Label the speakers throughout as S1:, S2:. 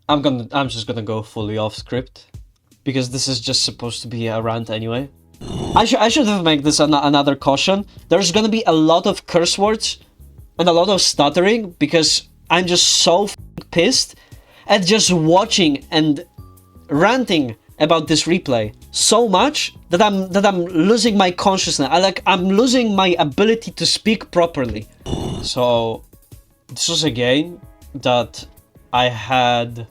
S1: I'm just gonna go fully off script because this is just supposed to be a rant anyway. I should have made this another caution. There's gonna be a lot of curse words and a lot of stuttering because I'm just so pissed at just watching and ranting about this replay so much that I'm losing my consciousness. I'm losing my ability to speak properly. So this was a game that I had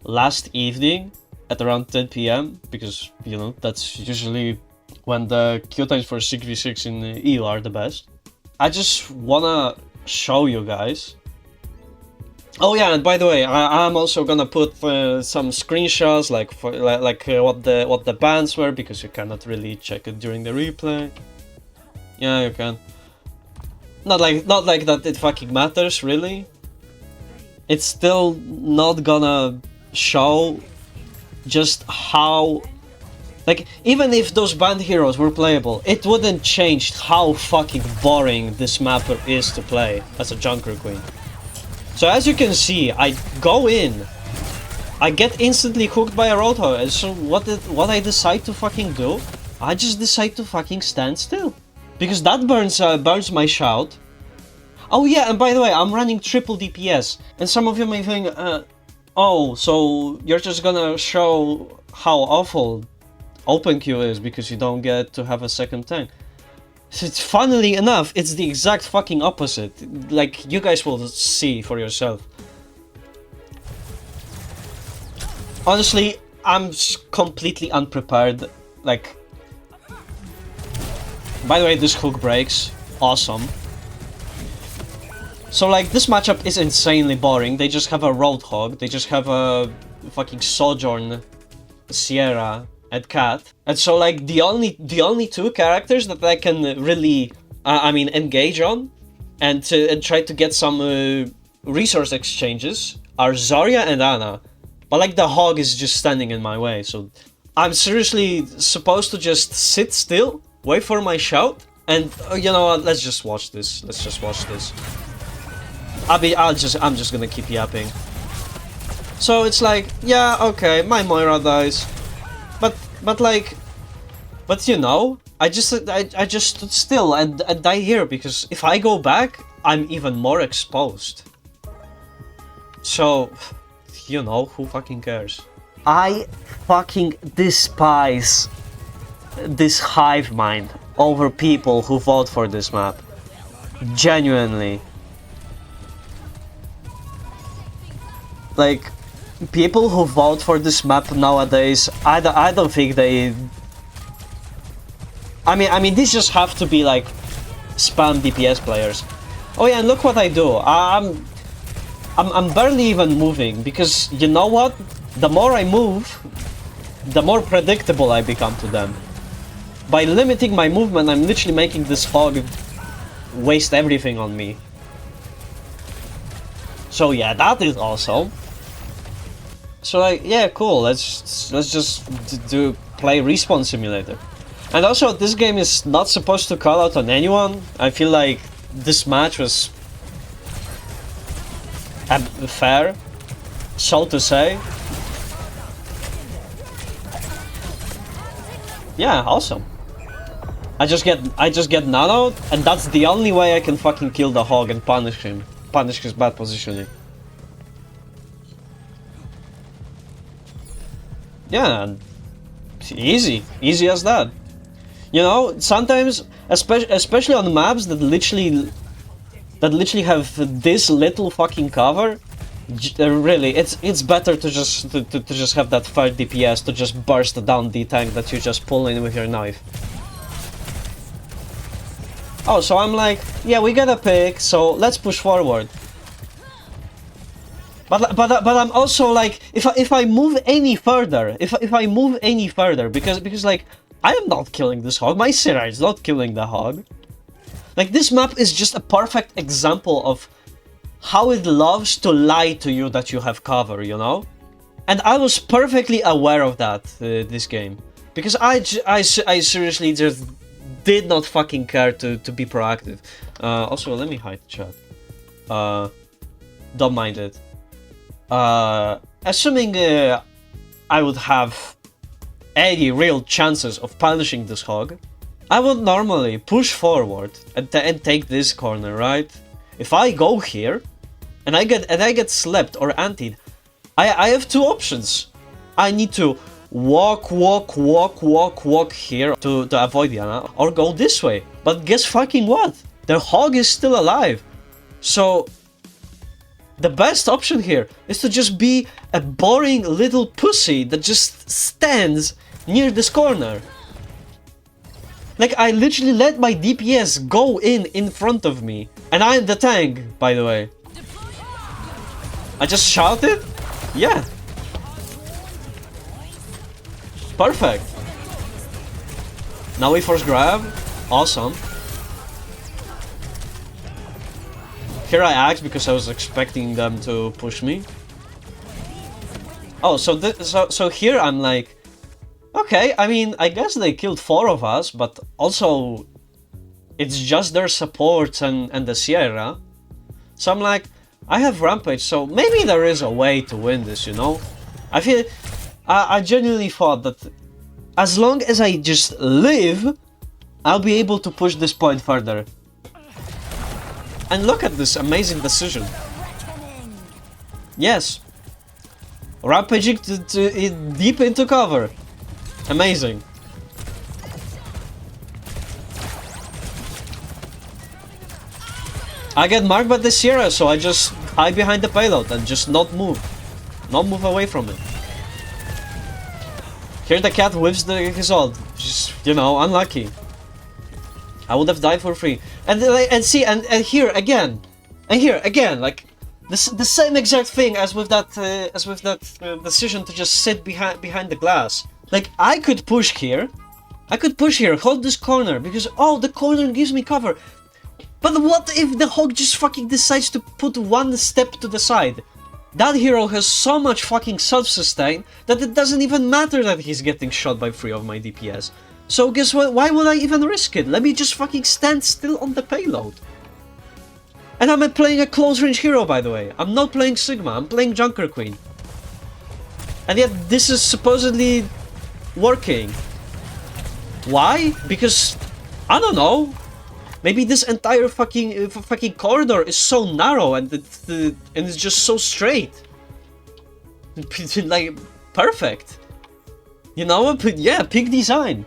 S1: last evening at around 10 p.m. because, you know, that's usually when the queue times for 6v6 in EU are the best. I just wanna show you guys. Oh yeah, and by the way, I'm also gonna put some screenshots, like what the bans were, because you cannot really check it during the replay. Yeah, you can. Not like that it fucking matters, really. It's still not gonna show just how... Like, even if those banned heroes were playable, it wouldn't change how fucking boring this map is to play as a Junker Queen. So as you can see, I go in, I get instantly hooked by a Roadhog, and so what I decide to fucking do? I just decide to fucking stand still. Because that burns my shout. Oh yeah, and by the way, I'm running triple DPS, and some of you may think, oh, so you're just gonna show how awful open queue is because you don't get to have a second tank. It's funnily enough, it's the exact fucking opposite. Like, you guys will see for yourself. Honestly, I'm completely unprepared. Like, by the way, this hook breaks. Awesome. So, like, this matchup is insanely boring. They just have a Roadhog. They just have a fucking Sojourn, Sierra, and Cat. And so, like, the only two characters that I can really, engage on and try to get some resource exchanges are Zarya and Ana. But, like, the Hog is just standing in my way, so I'm seriously supposed to just sit still, wait for my shout, and you know what? Let's just watch this. Let's just watch this. I'm just gonna keep yapping. So it's like, yeah, okay, my Moira dies. But you know, I just stood still and died here because if I go back, I'm even more exposed. So, you know, who fucking cares? I fucking despise this hive mind over people who vote for this map. Genuinely. Like, people who vote for this map nowadays, I don't think they... I mean, these just have to be like spam DPS players. Oh yeah, and look what I do. I'm barely even moving because you know what? The more I move, the more predictable I become to them. By limiting my movement, I'm literally making this Hog waste everything on me. So yeah, that is awesome. So like, yeah, cool. Let's just play Respawn Simulator. And also, this game is not supposed to call out on anyone. I feel like this match was fair, so to say. Yeah, awesome. I just get nanoed, and that's the only way I can fucking kill the Hog and punish him, punish his bad positioning. Yeah, easy as that. You know, sometimes, especially on maps that literally have this little fucking cover, really, it's better to just have that 5 DPS to just burst down the tank that you just pull in with your knife. Oh, so I'm like, yeah, we got a pick, so let's push forward. But I'm also like, if I move any further, if I move any further, because like, I am not killing this Hog, my Sierra is not killing the Hog. Like, this map is just a perfect example of how it loves to lie to you that you have cover, you know? And I was perfectly aware of that, this game. Because I seriously just did not fucking care to be proactive. Also, let me hide the chat. Don't mind it. assuming I would have any real chances of punishing this hog, I would normally push forward and take this corner, right? If I go here and I get slept or antied, I have two options. I need to walk here to avoid the Ana, or go this way. But guess fucking what? The hog is still alive. So the best option here is to just be a boring little pussy that just stands near this corner. Like, I literally let my DPS go in front of me. And I am the tank, by the way. I just shouted? Yeah. Perfect. Now we force grab. Awesome. Here I asked because I was expecting them to push me. Oh, so here I'm like, okay, I mean, I guess they killed 4 of us, but also it's just their supports and the Sierra. So I'm like, I have Rampage, so maybe there is a way to win this, you know? I genuinely thought that as long as I just live, I'll be able to push this point further. And look at this amazing decision. Yes. Rampaging deep into cover. Amazing. I get marked by the Sierra, so I just hide behind the payload and just not move. Not move away from it. Here the cat whips his ult. Just, you know, unlucky. I would have died for free. And see, and here again. And here again, like the same exact thing as with that decision to just sit behind the glass. Like, I could push here. I could push here, hold this corner, because, oh, the corner gives me cover. But what if the hog just fucking decides to put one step to the side? That hero has so much fucking self-sustain that it doesn't even matter that he's getting shot by 3 of my DPS. So guess what? Why would I even risk it? Let me just fucking stand still on the payload. And I'm playing a close-range hero, by the way. I'm not playing Sigma, I'm playing Junker Queen. And yet this is supposedly working. Why? Because, I don't know. Maybe this entire fucking corridor is so narrow and it's just so straight. Like, perfect. You know what? Yeah, peak design.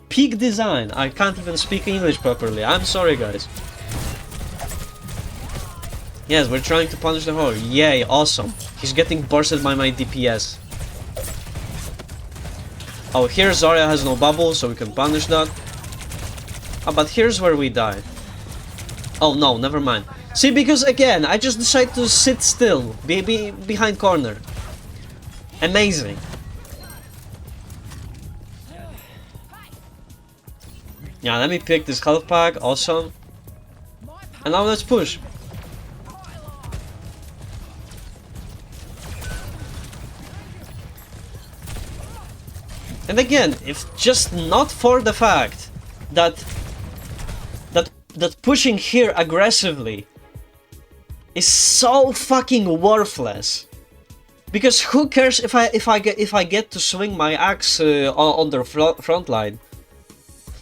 S1: Peak design. I can't even speak English properly. I'm sorry, guys. Yes, we're trying to punish the horde. Yay, awesome. He's getting bursted by my DPS. Oh, here Zarya has no bubble, so we can punish that. Oh, but here's where we die. Oh no, never mind. See, because again, I just decided to sit still, be behind corner. Amazing. Yeah, let me pick this health pack, awesome. And now let's push. And again, if just not for the fact that pushing here aggressively is so fucking worthless. Because who cares if I get to swing my axe on their front line?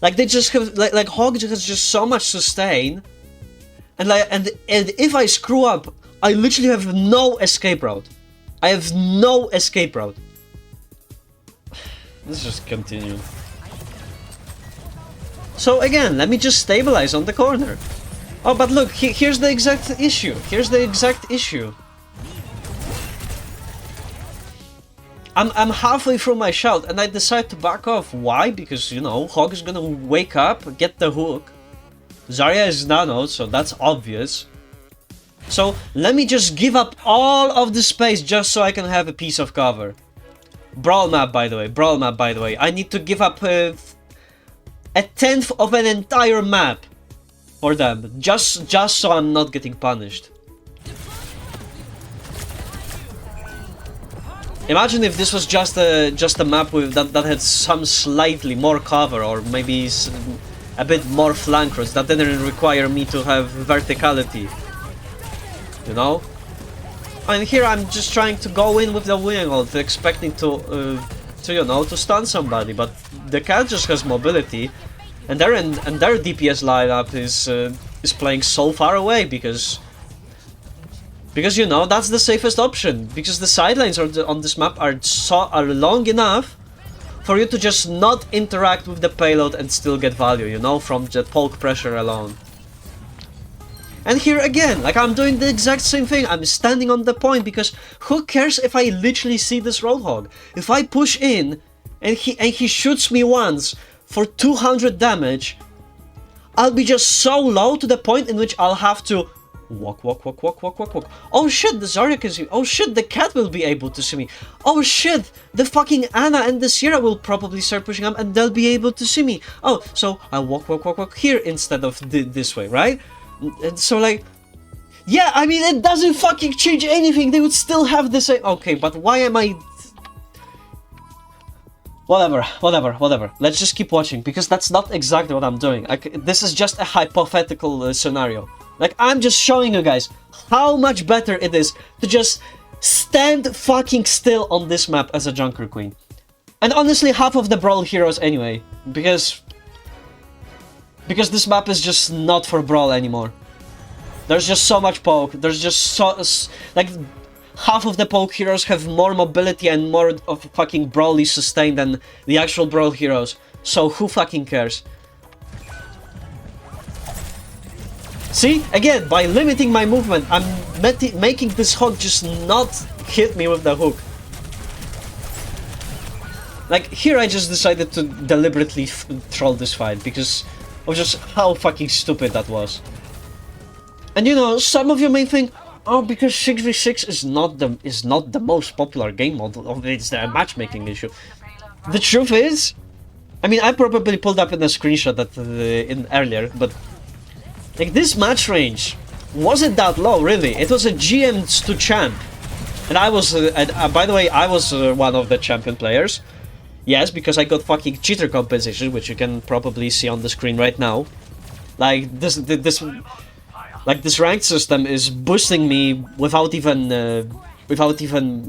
S1: Like, they just have like Hog has just so much sustain, and if I screw up, I literally have no escape route. I have no escape route. Let's just continue. So again, let me just stabilize on the corner. Oh, but look, here's the exact issue. Here's the exact issue. I'm halfway through my shout and I decide to back off. Why? Because, you know, Hog is gonna wake up, get the hook. Zarya is nano, so that's obvious. So let me just give up all of the space just so I can have a piece of cover. Brawl map, by the way. Brawl map, by the way. I need to give up a 10th of an entire map for them, just so I'm not getting punished. Imagine if this was just a map with that had some slightly more cover, or maybe a bit more flank runs that didn't require me to have verticality. You know? And here I'm just trying to go in with the wing ult, expecting to you know, to stun somebody, but the cat just has mobility, and their DPS lineup is playing so far away because you know that's the safest option, because the sidelines on this map are long enough for you to just not interact with the payload and still get value, you know, from the poke pressure alone. And here again, like, I'm doing the exact same thing. I'm standing on the point, because who cares if I literally see this Roadhog? If I push in and he shoots me once for 200 damage, I'll be just so low to the point in which I'll have to walk. Oh shit, the Zarya can see me. Oh shit, the cat will be able to see me. Oh shit, the fucking Ana and the Sierra will probably start pushing up and they'll be able to see me. Oh, so I'll walk here instead of this way, right? And so, like, yeah, I mean, it doesn't fucking change anything. They would still have the same. Okay, but why am I? Whatever. Let's just keep watching, because that's not exactly what I'm doing. This is just a hypothetical scenario. Like, I'm just showing you guys how much better it is to just stand fucking still on this map as a Junker Queen. And honestly, half of the Brawl heroes anyway, because this map is just not for Brawl anymore. There's just so much poke, there's just so, like, half of the poke heroes have more mobility and more of fucking Brawly sustain than the actual Brawl heroes. So who fucking cares? See? Again, by limiting my movement, I'm making this hog just not hit me with the hook. Like, here I just decided to deliberately troll this fight, because of just how fucking stupid that was. And you know, some of you may think, oh, because 6v6 is not the most popular game mode, it's the matchmaking issue. The truth is, I mean, I probably pulled up in a screenshot that in earlier, but like, this match range wasn't that low, really. It was a GM to champ, and I was, by the way, I was one of the champion players. Yes, because I got fucking cheater compensation, which you can probably see on the screen right now. Like, this ranked system is boosting me without even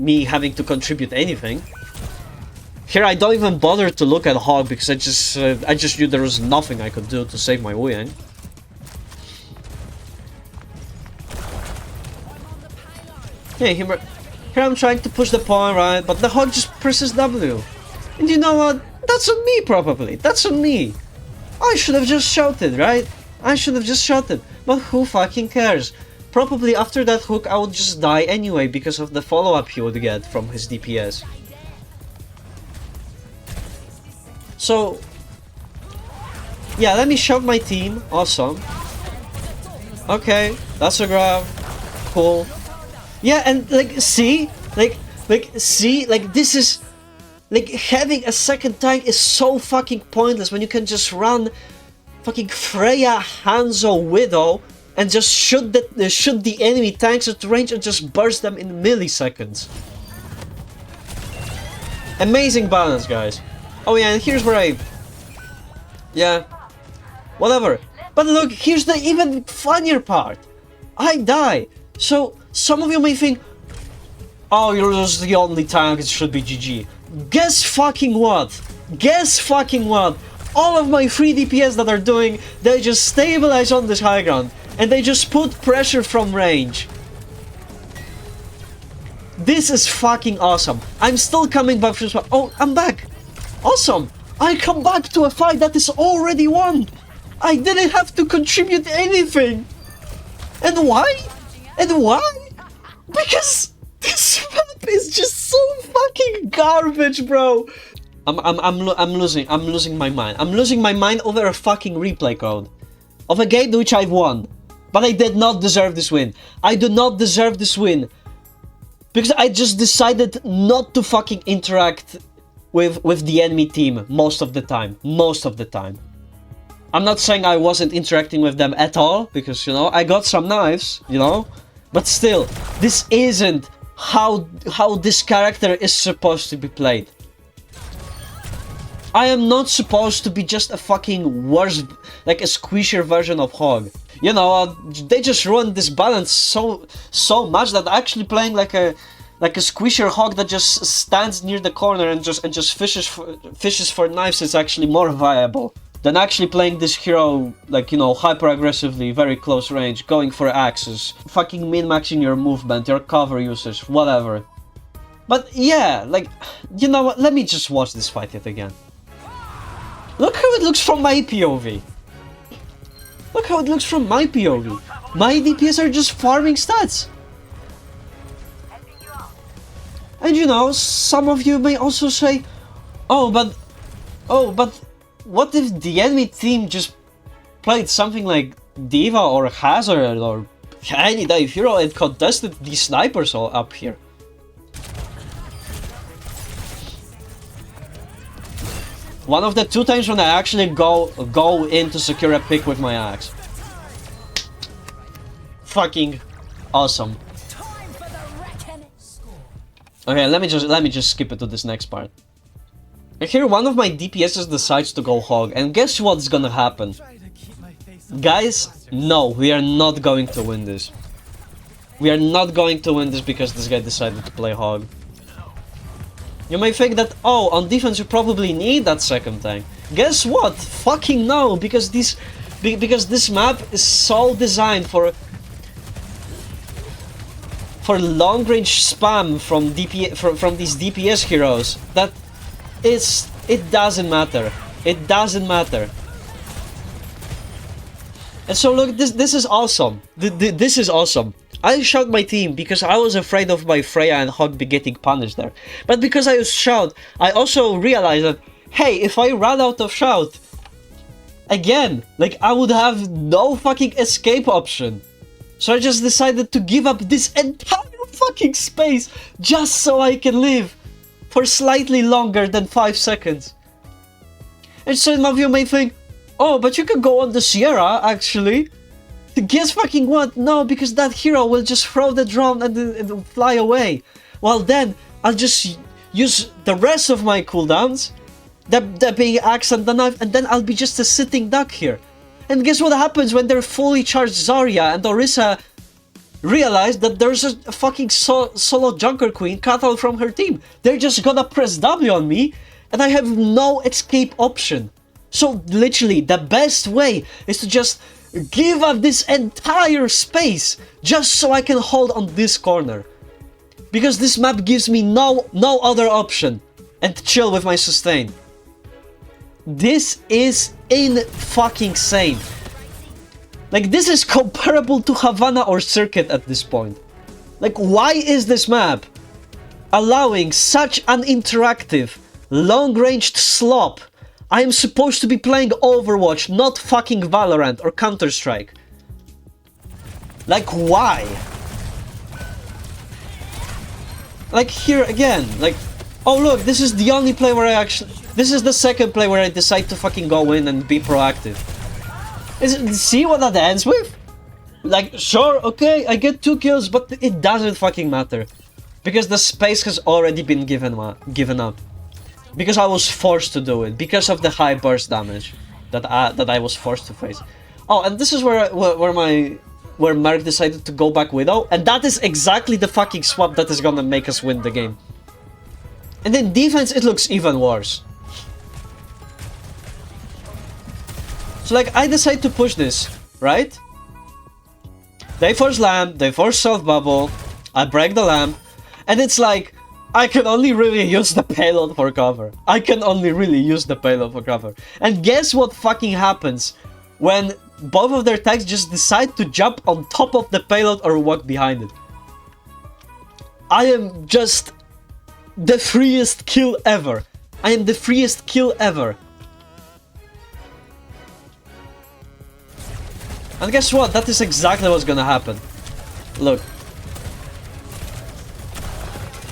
S1: me having to contribute anything. Here I don't even bother to look at Hog, because I just knew there was nothing I could do to save my Wuyang. Hey, here I'm trying to push the point, right? But the Hog just presses W. And you know what? That's on me, probably. That's on me. I should have just shouted, right? I should have just shouted. But who fucking cares? Probably after that hook I would just die anyway, because of the follow-up he would get from his DPS. So, yeah, let me shout my team. Awesome. Okay, that's a grab. Cool. Yeah, and like, see? See? Like, this is... Like, having a second tank is so fucking pointless when you can just run fucking Freya, Hanzo, Widow and just shoot the enemy tanks at range and just burst them in milliseconds. Amazing balance, guys. Oh yeah, and here's where yeah, whatever. But look, here's the even funnier part. I die. So, some of you may think, oh, you're just the only tank, it should be GG. Guess fucking what? Guess fucking what? All of my 3 DPS that are doing, they just stabilize on this high ground. And they just put pressure from range. This is fucking awesome. I'm still coming back from... Oh, I'm back. Awesome. I come back to a fight that is already won. I didn't have to contribute anything. And why? And why? Because this map is just so fucking garbage, bro. I'm losing my mind. I'm losing my mind over a fucking replay code of a game which I've won. But I did not deserve this win. I do not deserve this win. Because I just decided not to fucking interact with the enemy team most of the time. Most of the time. I'm not saying I wasn't interacting with them at all, because, you know, I got some knives, you know. But still, this isn't how this character is supposed to be played. I am not supposed to be just a fucking worse, like a squishier version of Hog. You know, they just ruined this balance so much that actually playing like a squishier Hog that just stands near the corner and just fishes for knives is actually more viable than actually playing this hero, like, you know, hyper aggressively, very close range, going for axes, fucking min-maxing your movement, your cover usage, whatever. But yeah, like, you know what, let me just watch this fight yet again. Look how it looks from my POV. Look how it looks from my POV. My DPS are just farming stats. And you know, some of you may also say, oh, but what if the enemy team just played something like Diva or Hazard or any dive hero and contested these snipers all up here? One of the 2 times when I actually go in to secure a pick with my axe. Fucking awesome. Okay, let me just skip it to this next part. Here one of my DPSs decides to go Hog, and guess what's gonna happen? Guys, no, we are not going to win this. We are not going to win this because this guy decided to play Hog. You may think that, oh, on defense you probably need that second tank. Guess what? Fucking no, because this map is so designed for long range spam from these DPS heroes that it doesn't matter. It doesn't matter. And so look, this is awesome. This is awesome. I shout my team because I was afraid of my Freya and Hog be getting punished there. But because I shout, I also realized that, hey, if I run out of shout, again, like, I would have no fucking escape option. So I just decided to give up this entire fucking space just so I can live for slightly longer than 5 seconds. And some of you may think, oh, but you can go on the Sierra, actually. Guess fucking what? No, because that hero will just throw the drone and fly away. Well then, I'll just use the rest of my cooldowns, the being axe and the knife, and then I'll be just a sitting duck here. And guess what happens when they're fully charged Zarya and Orisa realize that there's a fucking solo Junker Queen cut out from her team? They're just gonna press W on me, and I have no escape option. So literally, the best way is to just give up this entire space just so I can hold on this corner. Because this map gives me no other option and chill with my sustain. This is fucking insane. Like, this is comparable to Havana or Circuit at this point. Like, why is this map allowing such an interactive, long-ranged slop? I am supposed to be playing Overwatch, not fucking Valorant or Counter-Strike. Like, why? Like, here again, like, oh look, this is the only play where I actually... This is the second play where I decide to fucking go in and be proactive. See what that ends with? Like, sure, okay, I get 2 kills, but it doesn't fucking matter. Because the space has already been given up. Because I was forced to do it, because of the high burst damage that I was forced to face. Oh, and this is where Mark decided to go back Widow, and that is exactly the fucking swap that is gonna make us win the game. And in defense, it looks even worse. So like, I decide to push this, right? They force lamp, they force self bubble, I break the lamp, and it's like, I can only really use the payload for cover. I can only really use the payload for cover. And guess what fucking happens when both of their tanks just decide to jump on top of the payload or walk behind it? I am just the freest kill ever. I am the freest kill ever. And guess what? That is exactly what's gonna happen. Look.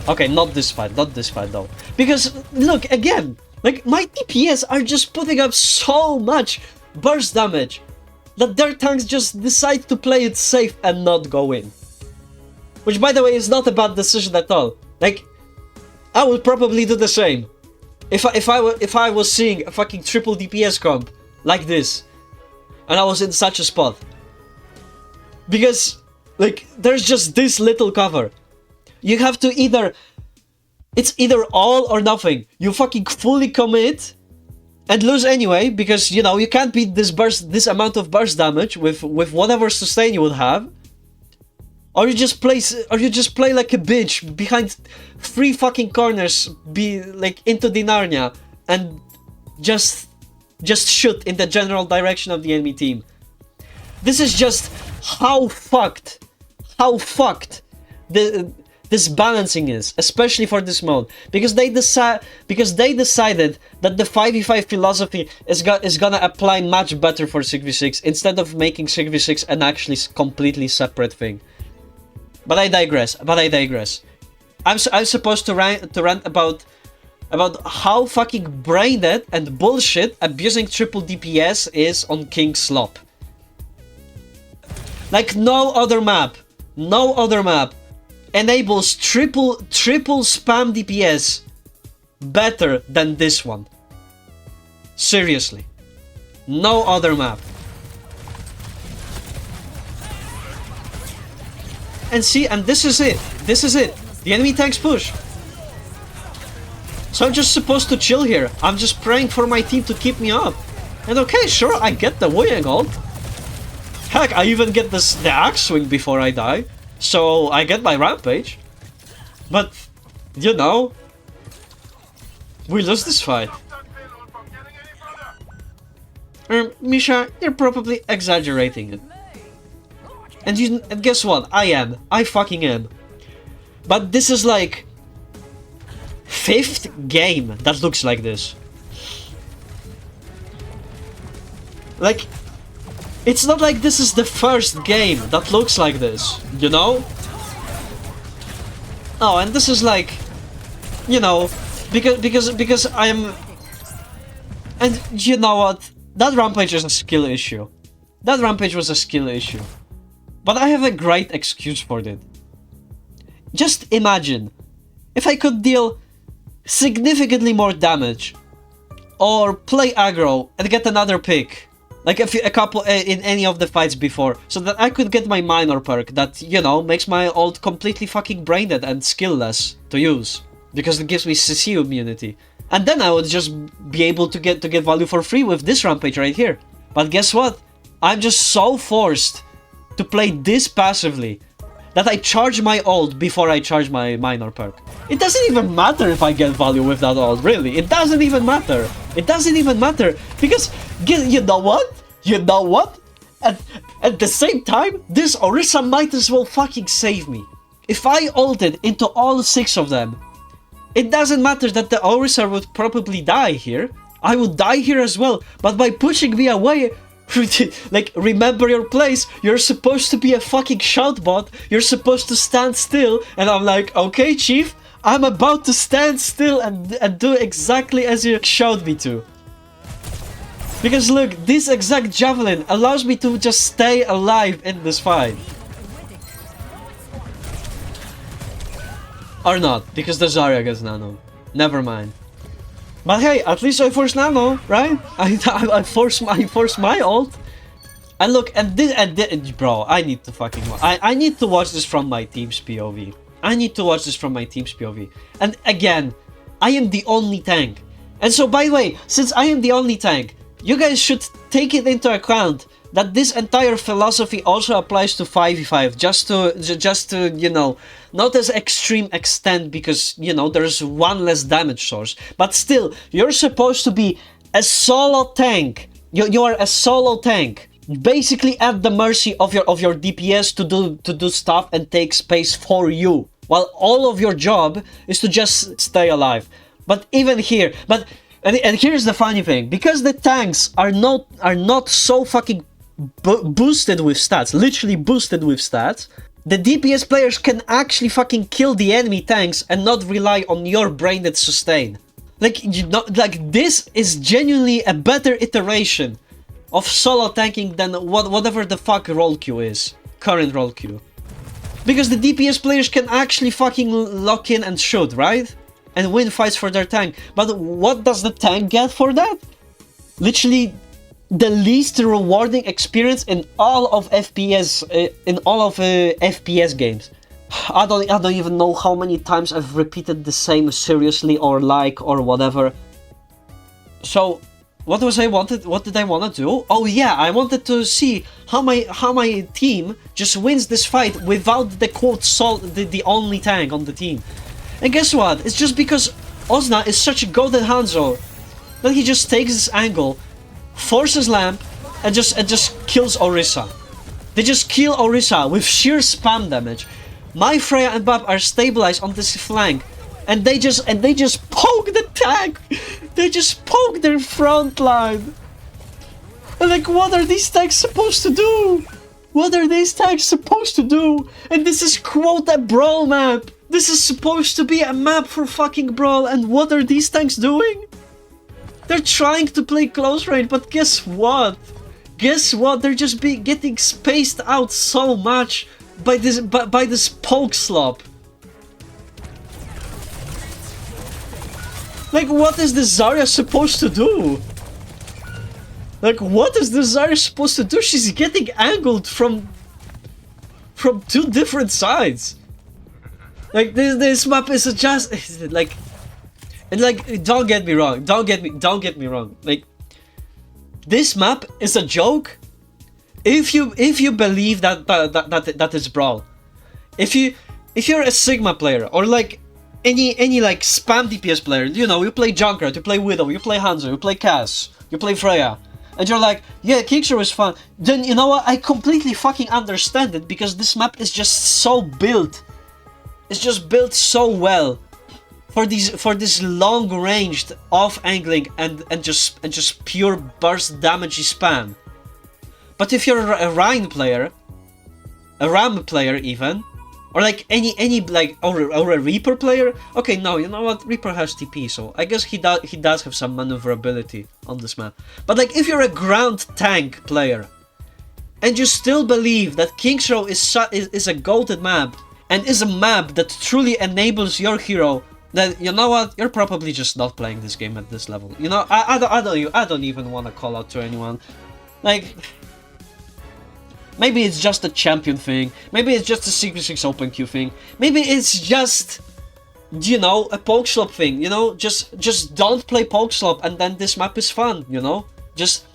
S1: Okay, not this fight though. Because, look, again, like, my DPS are just putting up so much burst damage that their tanks just decide to play it safe and not go in. Which, by the way, is not a bad decision at all. Like, I would probably do the same. If I was seeing a fucking triple DPS comp like this, and I was in such a spot, because like there's just this little cover, you have to it's either all or nothing. You fucking fully commit and lose anyway, because you know you can't beat this amount of burst damage with whatever sustain you would have. Or you just play like a bitch behind 3 fucking corners, be like into the Narnia, and just shoot in the general direction of the enemy team. This is just how fucked this balancing is, especially for this mode, because they decided that the 5v5 philosophy is gonna apply much better for 6v6 instead of making 6v6 an actually completely separate thing. But I digress. I'm supposed to rant about how fucking brain dead and bullshit abusing triple DPS is on King Slop. Like no other map enables triple spam DPS better than this one. Seriously, no other map. And see, and this is it. The enemy tanks push. So I'm just supposed to chill here. I'm just praying for my team to keep me up. And okay, sure, I get the Wuyang ult. Heck, I even get the axe swing before I die. So I get my rampage. But, you know, we lose this fight. Misha, you're probably exaggerating it. And guess what? I fucking am. But this is like 5th game that looks like this. Like, it's not like this is the first game that looks like this, you know? Oh, and this is like, you know, because I'm... And you know what? That rampage is a skill issue. That rampage was a skill issue. But I have a great excuse for it. Just imagine if I could deal significantly more damage, or play aggro and get another pick, like a couple in any of the fights before, so that I could get my minor perk that, you know, makes my ult completely fucking brain dead and skillless to use, because it gives me CC immunity. And then I would just be able to get value for free with this rampage right here. But guess what? I'm just so forced to play this passively that I charge my ult before I charge my minor perk. It doesn't even matter if I get value with that ult, really. It doesn't even matter. It doesn't even matter, because you know what? You know what? At the same time, this Orisa might as well fucking save me. If I ulted into all 6 of them, it doesn't matter that the Orisa would probably die here. I would die here as well, but by pushing me away, like, remember your place, you're supposed to be a fucking shout bot, you're supposed to stand still, and I'm like, okay chief, I'm about to stand still and do exactly as you showed me to. Because look, this exact javelin allows me to just stay alive in this fight. Or not, because the Zarya gets nano. Never mind. But hey, at least I forced nano, right? I forced my ult. And look, and this, bro, I need to fucking I need to watch this from my team's POV. I need to watch this from my team's POV. And again, I am the only tank. And so, by the way, since I am the only tank, you guys should take it into account that this entire philosophy also applies to 5v5, just to, you know, not as extreme extent, because, you know, there's one less damage source, but still, you're supposed to be a solo tank. You are a solo tank, basically at the mercy of your DPS to do stuff and take space for you, while all of your job is to just stay alive. But even here, and here's the funny thing, because the tanks are not so fucking boosted with stats, literally boosted with stats, the DPS players can actually fucking kill the enemy tanks and not rely on your brain-dead sustain. Like, you know, like, this is genuinely a better iteration of solo tanking than whatever the fuck role queue is, current role queue. Because the DPS players can actually fucking lock in and shoot, right? and win fights for their tank. But what does the tank get for that? Literally the least rewarding experience in all of FPS FPS games. I don't even know how many times I've repeated the same seriously or like or whatever. So what did I want to do? Oh yeah, I wanted to see how my team just wins this fight without the quote the only tank on the team. And guess what? It's just because Ozna is such a goated Hanzo that he just takes this angle, forces Lamp, and just kills Orisa. They just kill Orisa with sheer spam damage. My Freya and Bab are stabilized on this flank, and they just poke the tank. They just poke their front line. And like, what are these tanks supposed to do? What are these tanks supposed to do? And this is quote a brawl map. This is supposed to be a map for fucking brawl, and what are these tanks doing? They're trying to play close range, but guess what? Guess what? They're just getting spaced out so much by this poke slop. Like, what is this Zarya supposed to do? Like, what is this Zarya supposed to do? She's getting angled from two different sides. Like, this map is just like, and like, don't get me wrong. Don't get me wrong. Like, this map is a joke. If you believe that is brawl, if you're a Sigma player or like any like spam DPS player, you know, you play Junkrat, you play Widow, you play Hanzo, you play Cass, you play Freya, and you're like, yeah, Kingshaw is fun, then you know what, I completely fucking understand it, because this map is just so built. It's just built so well for this long ranged off angling and just pure burst damage spam. But if you're a Rhine player, a Ram player even, or like any like or a Reaper player, okay, no, you know what, Reaper has TP, so I guess he does have some maneuverability on this map. But like, if you're a ground tank player and you still believe that Kingshaw is a goated map and is a map that truly enables your hero, then you know what, you're probably just not playing this game at this level. You know, I don't even want to call out to anyone. Like, maybe it's just a champion thing. Maybe it's just a Secret 6 open queue thing. Maybe it's just, you know, a poke slop thing. You know, just don't play poke slop, and then this map is fun. You know, just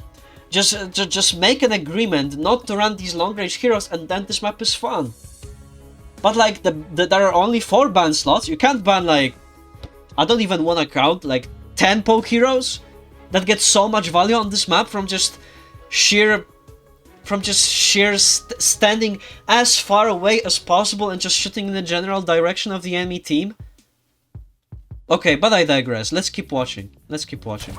S1: make an agreement not to run these long range heroes, and then this map is fun. But like, there are only 4 ban slots. You can't ban, like, I don't even want to count, like 10 poke heroes that get so much value on this map from just sheer standing as far away as possible and just shooting in the general direction of the enemy team. Okay, but I digress. Let's keep watching. Let's keep watching.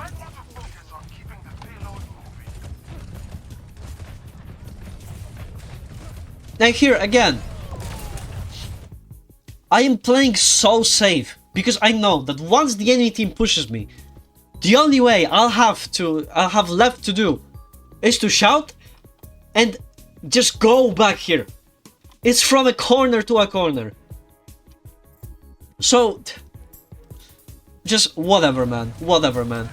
S1: Now here again, I am playing so safe because I know that once the enemy team pushes me, the only way I'll have left to do is to shout and just go back here. It's from a corner to a corner. So, just whatever, man. Whatever, man.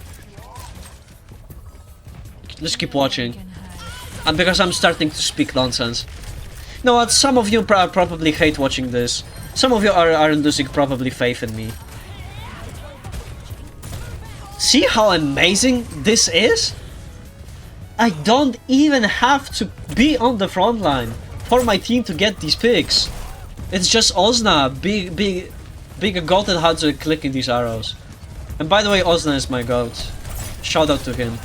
S1: Let's keep watching. And because I'm starting to speak nonsense. You know what? Some of you probably hate watching this. Some of you are losing probably faith in me. See how amazing this is? I don't even have to be on the front line for my team to get these picks. It's just Ozna, big a goated Hanzo clicking these arrows. And by the way, Ozna is my goat. Shout out to him.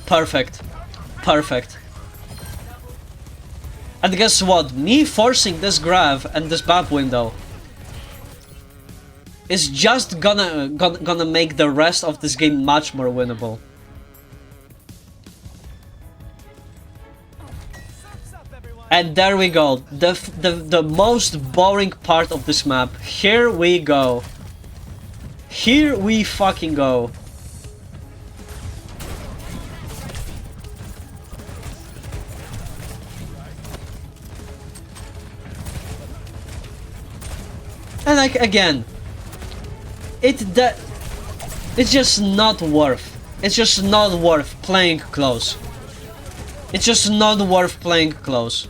S1: Perfect. Perfect. And guess what? Me forcing this grab and this BAP window is just gonna make the rest of this game much more winnable. And there we go, the most boring part of this map. Here we go. Here we fucking go. And like, again, it's just not worth. It's just not worth playing close. It's just not worth playing close.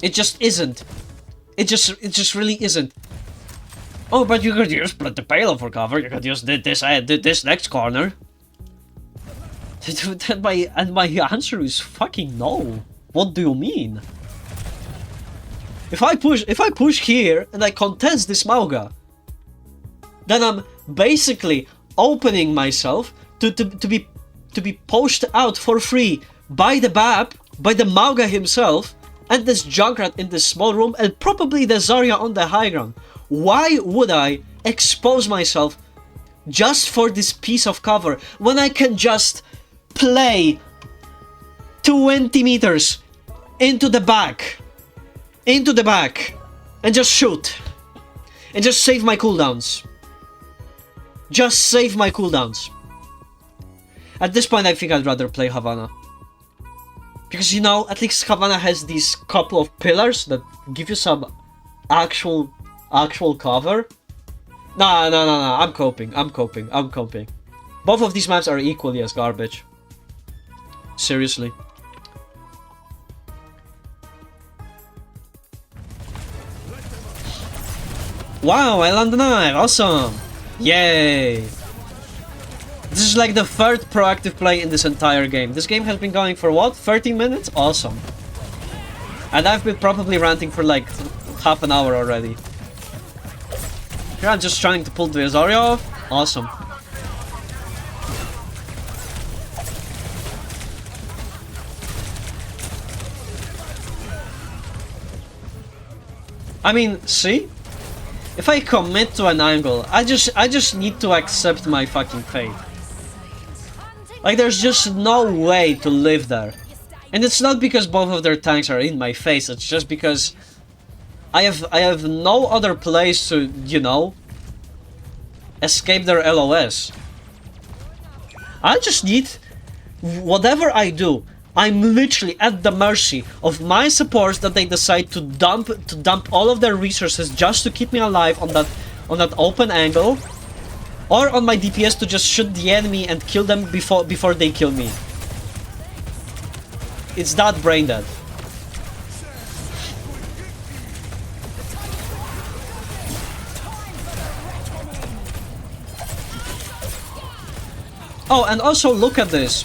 S1: It just isn't. It just really isn't. Oh, but you could use split the payload for cover. You could use this next corner. And my answer is fucking no. What do you mean? If I push here and I contest this Mauga, then I'm basically opening myself to be pushed out for free by the BAP, by the Mauga himself, and this Junkrat in this small room, and probably the Zarya on the high ground. Why would I expose myself just for this piece of cover when I can just play 20 meters into the back, and just shoot, and just save my cooldowns? Just save my cooldowns. At this point, I think I'd rather play Havana. Because, you know, at least Havana has these couple of pillars that give you some actual cover. Nah, I'm coping. Both of these maps are equally as garbage. Seriously. Wow, I land the knife, awesome! Yay! This is like the third proactive play in this entire game. This game has been going for what? 13 minutes? Awesome. And I've been probably ranting for like half an hour already. Here I'm just trying to pull the Zarya off. Awesome. I mean, see? If I commit to an angle, I just need to accept my fucking fate. Like, there's just no way to live there. And it's not because both of their tanks are in my face, it's just because I have no other place to, you know, escape their LOS. I just need, whatever I do, I'm literally at the mercy of my supports that they decide to dump all of their resources just to keep me alive on that open angle, or on my DPS to just shoot the enemy and kill them before they kill me. It's that brain dead. Oh, and also look at this.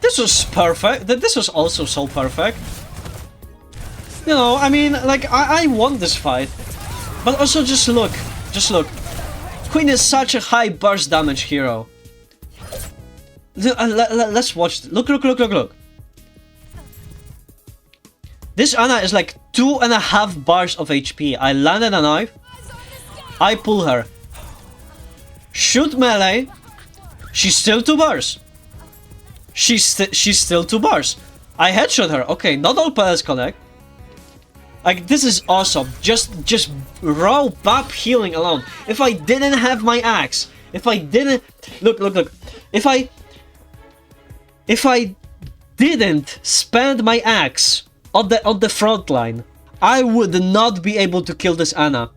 S1: This was perfect. This was also so perfect. You know, I mean, like, I won this fight. But also just look. Just look. Queen is such a high burst damage hero. Let's watch. Look. This Ana is like 2.5 bars of HP. I landed a knife. I pull her. Shoot melee. She's still 2 bars. She's still 2 bars. I headshot her. Okay, not all pellets connect. Like, this is awesome. Just raw BAP healing alone. If I didn't have my axe, if I didn't look. If I didn't spend my axe on the front line, I would not be able to kill this Ana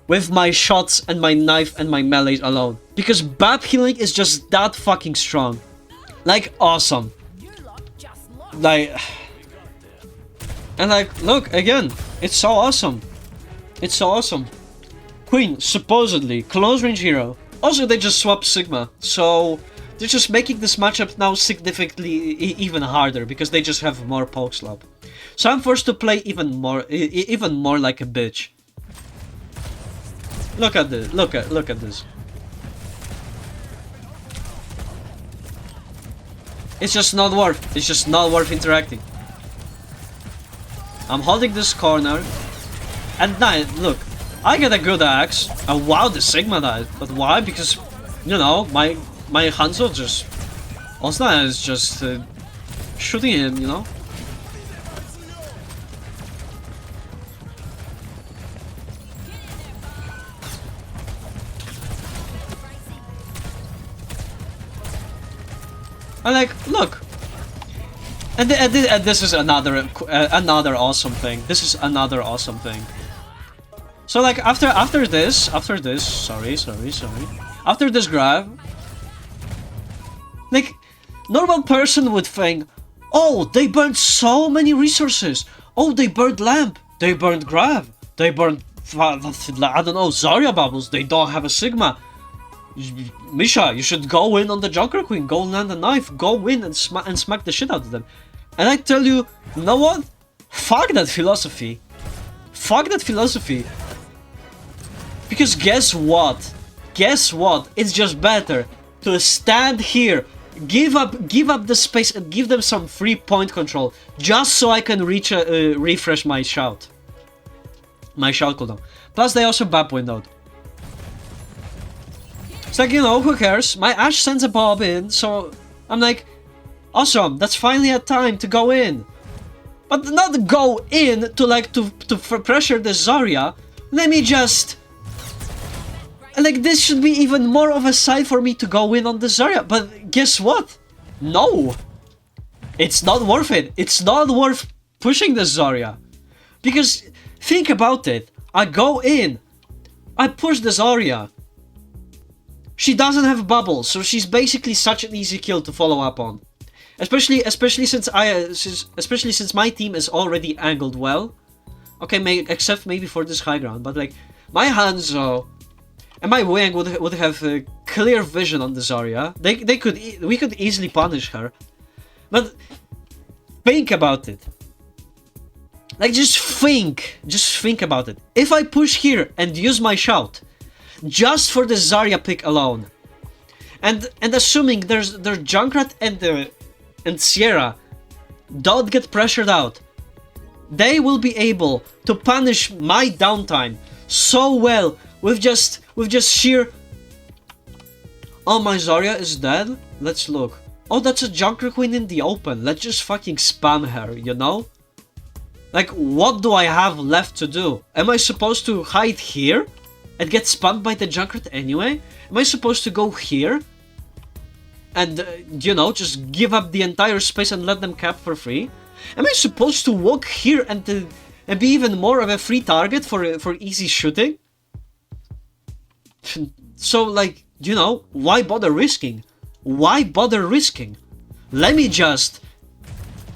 S1: with my shots and my knife and my melees alone. Because BAP healing is just that fucking strong. Like, awesome. Like, and like, look, again, it's so awesome. It's so awesome. Queen, supposedly, close range hero. Also, they just swapped Sigma, so they're just making this matchup now significantly even harder because they just have more poke slap. So I'm forced to play even more like a bitch. Look at this. Look at this. It's just not worth. It's just not worth interacting. I'm holding this corner, and now look, I get a good axe. And wow, the Sigma died. But why? Because, you know, my Hanzo just Osna is just shooting him, you know. And like, look. And this is another awesome thing. This is another awesome thing. So like after this, sorry. After this grab, like normal person would think, oh, they burned so many resources. Oh, they burned lamp, they burned grab, they burned I don't know, Zarya bubbles. They don't have a Sigma. Misha, you should go in on the Joker Queen. Go land a knife. Go in and smack the shit out of them. And I tell you, you know what? Fuck that philosophy. Fuck that philosophy. Because guess what? Guess what? It's just better to stand here, give up the space, and give them some free point control, just so I can refresh my shout. My shout cooldown. Plus, they also bap windowed. It's like, you know, who cares? My Ashe sends a bob in, so I'm like, awesome, that's finally a time to go in. But not go in to like to pressure the Zarya. Let me just... Like, this should be even more of a sign for me to go in on the Zarya. But guess what? No. It's not worth it. It's not worth pushing the Zarya. Because, think about it. I go in. I push the Zarya. She doesn't have bubbles, so she's basically such an easy kill to follow up on. Especially since my team is already angled well. Okay, except maybe for this high ground, but like my Hanzo and my Wing would have a clear vision on the Zarya. We could easily punish her. But think about it. Like just think about it. If I push here and use my shout, just for the Zarya pick alone, and assuming there's Junkrat and Sierra don't get pressured out, they will be able to punish my downtime so well with just sheer... Oh, my Zarya is dead? Let's look. Oh, that's a Junker Queen in the open. Let's just fucking spam her, you know? Like, what do I have left to do? Am I supposed to hide here and get spammed by the Junkrat anyway? Am I supposed to go here and, you know, just give up the entire space and let them cap for free? Am I supposed to walk here and be even more of a free target for easy shooting? So, like, you know, why bother risking? Why bother risking? Let me just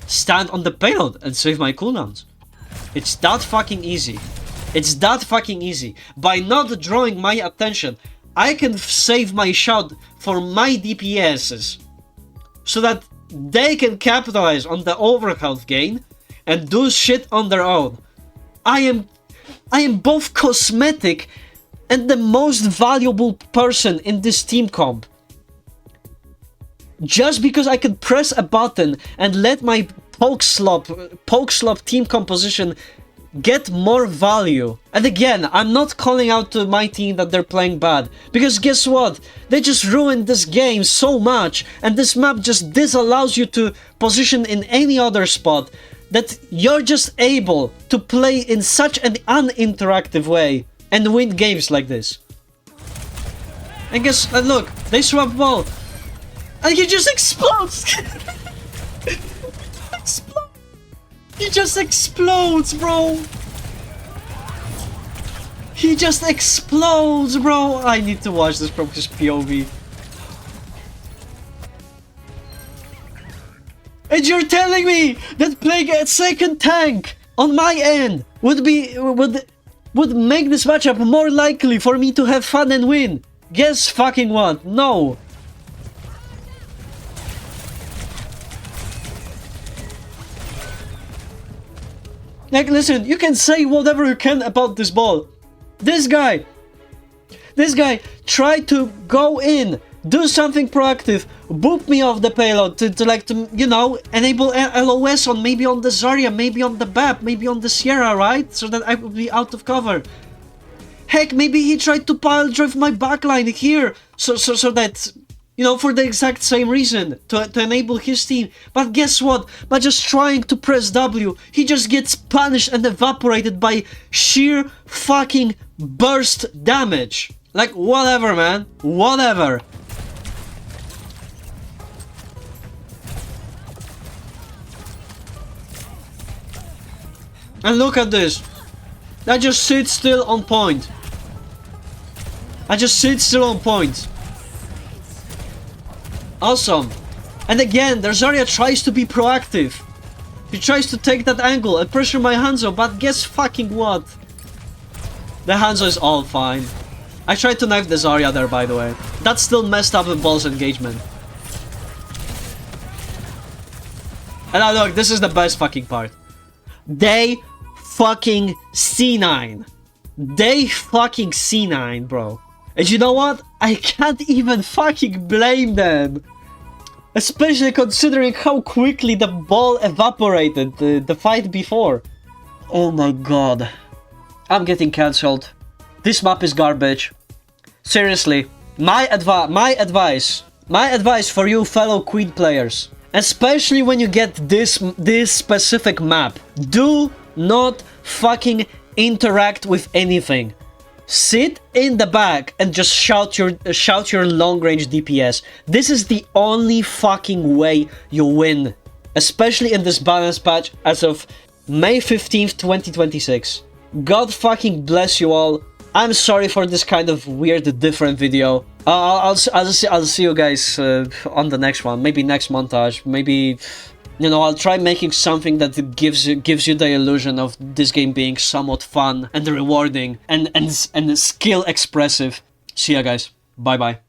S1: stand on the payload and save my cooldowns. It's that fucking easy. It's that fucking easy. By not drawing my attention, I can save my shout for my DPSs so that they can capitalize on the overhealth gain and do shit on their own. I am both cosmetic and the most valuable person in this team comp. Just because I can press a button and let my poke slop team composition get more value. And again, I'm not calling out to my team that they're playing bad, because guess what? They just ruined this game so much, and this map just disallows you to position in any other spot, that you're just able to play in such an uninteractive way and win games like this. And guess, look, they swap ball, and he just explodes. He just explodes, bro. He just explodes, bro. I need to watch this from his POV. And you're telling me that playing a second tank on my end would make this matchup more likely for me to have fun and win? Guess fucking what? No. Like, listen, you can say whatever you can about this ball. This guy tried to go in, do something proactive, boop me off the payload to you know, enable LOS on maybe on the Zarya, maybe on the BAP, maybe on the Sierra, right? So that I would be out of cover. Heck, maybe he tried to pile drive my backline here, so that, you know, for the exact same reason, to enable his team. But guess what? By just trying to press W, he just gets punished and evaporated by sheer fucking burst damage. Like, whatever, man. Whatever. And look at this. I just sit still on point. I just sit still on point. Awesome. And again, their Zarya tries to be proactive. He tries to take that angle and pressure my Hanzo, but guess fucking what? The Hanzo is all fine. I tried to knife the Zarya there, by the way. That still messed up the ball's engagement. And now look, this is the best fucking part. They fucking C9. They fucking C9, bro. And you know what? I can't even fucking blame them. Especially considering how quickly the ball evaporated the fight before. Oh my god. I'm getting cancelled. This map is garbage. Seriously. My advice for you fellow Queen players. Especially when you get this specific map. Do not fucking interact with anything. Sit in the back and just shout your long-range DPS. This is the only fucking way you win. Especially in this balance patch as of May 15th, 2026. God fucking bless you all. I'm sorry for this kind of weird, different video. I'll see you guys on the next one. Maybe next montage. Maybe, you know, I'll try making something that gives you the illusion of this game being somewhat fun and rewarding and skill expressive. See ya, guys. Bye bye.